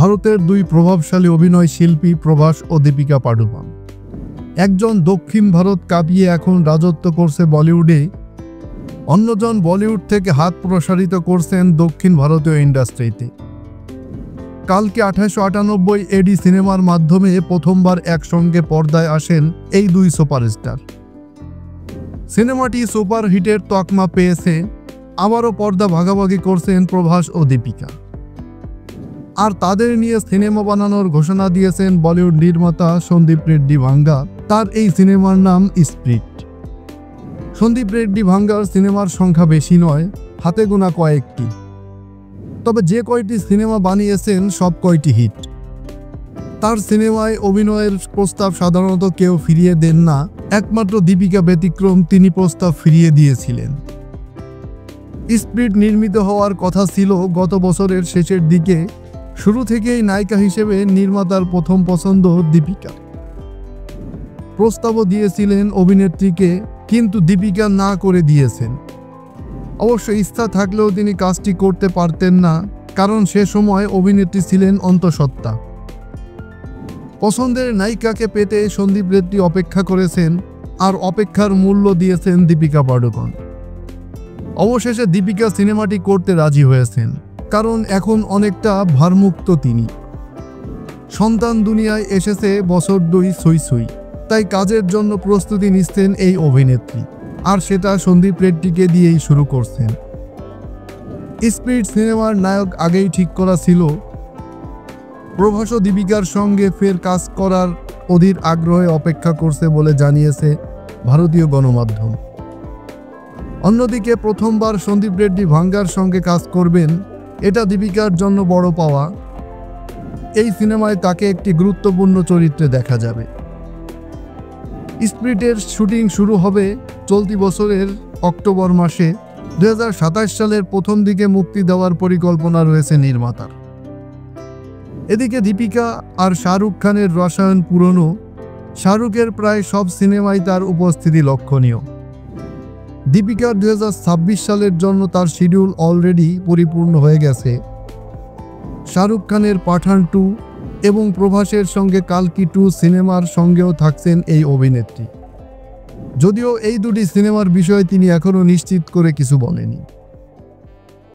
ভারতের দুই প্রভাবশালী অভিনয় শিল্পী প্রভাস ও দীপিকা পাডুকোন। একজন দক্ষিণ ভারত কাঁপিয়ে এখন রাজত্ব করছে বলিউডে, অন্যজন বলিউড থেকে হাত প্রসারিত করছেন দক্ষিণ ভারতীয় ইন্ডাস্ট্রিতে। কালকে 1898 এডি সিনেমার মাধ্যমে প্রথমবার একসঙ্গে পর্দায় আসেন এই দুই সুপারস্টার। সিনেমাটি সুপার হিটের তকমা পেয়েছে। আবারও পর্দা ভাগাভাগি করছেন প্রভাস ও দীপিকা। আর তাদের নিয়ে সিনেমা বানানোর ঘোষণা দিয়েছেন বলিউড নির্মাতা সন্দীপ রেড্ডি ভাঙ্গা। তার এই সিনেমার নাম স্প্রিট। সন্দীপ রেড্ডি ভাঙ্গার সিনেমার সংখ্যা বেশি নয়, হাতে গোনা কয়েকটি। তবে যে কয়টি সিনেমা বানিয়েছেন সব কয়টি হিট। তার সিনেমায় অভিনয়ের প্রস্তাব সাধারণত কেউ ফিরিয়ে দেন না, একমাত্র দীপিকা ব্যতিক্রম, তিনি প্রস্তাব ফিরিয়ে দিয়েছিলেন। স্প্রিট নির্মিত হওয়ার কথা ছিল গত বছরের শেষের দিকে। শুরু থেকেই নায়িকা হিসেবে নির্মাতার প্রথম পছন্দ দীপিকা। প্রস্তাবও দিয়েছিলেন অভিনেত্রীকে, কিন্তু দীপিকা না করে দিয়েছেন। অবশ্য ইচ্ছা থাকলেও তিনি কাজটি করতে পারতেন না, কারণ সে সময় অভিনেত্রী ছিলেন অন্তঃসত্ত্বা। পছন্দের নায়িকাকে পেতে সন্দীপ রেড্ডি অপেক্ষা করেছেন, আর অপেক্ষার মূল্য দিয়েছেন দীপিকা পাডুকোন। অবশেষে দীপিকা সিনেমাটি করতে রাজি হয়েছেন, কারণ এখন অনেকটা ভারমুক্ত তিনি। সন্তান দুনিয়ায় এসেছে বছর 2 ছুঁই ছুঁই, তাই কাজের জন্য প্রস্তুতি নিচ্ছেন এই অভিনেত্রী, আর সেটা সন্দীপ রেড্ডিকে দিয়েই শুরু করছেন। স্পিরিট সিনেমার নায়ক আগেই ঠিক করা ছিল। প্রভাস ও দীপিকার সঙ্গে ফের কাজ করার অধীর আগ্রহে অপেক্ষা করছে বলে জানিয়েছে ভারতীয় গণমাধ্যম। অন্যদিকে প্রথমবার সন্দীপ রেড্ডি ভাঙ্গার সঙ্গে কাজ করবেন, এটা দীপিকার জন্য বড় পাওয়া। এই সিনেমায় তাকে একটি গুরুত্বপূর্ণ চরিত্রে দেখা যাবে। স্প্রিটের শুটিং শুরু হবে চলতি বছরের অক্টোবর মাসে। 2027 সালের প্রথম দিকে মুক্তি দেওয়ার পরিকল্পনা রয়েছে নির্মাতার। এদিকে দীপিকা আর শাহরুখ খানের রসায়ন পুরনো। শাহরুখের প্রায় সব সিনেমায় তার উপস্থিতি লক্ষণীয়। দীপিকার 2026 সালের জন্য তার শিডিউল অলরেডি পরিপূর্ণ হয়ে গেছে। শাহরুখ খানের পাঠান 2 এবং প্রভাসের সঙ্গে কালকি 2 সিনেমার সঙ্গেও থাকছেন এই অভিনেত্রী। যদিও এই দুটি সিনেমার বিষয়ে তিনি এখনও নিশ্চিত করে কিছু বলেনি।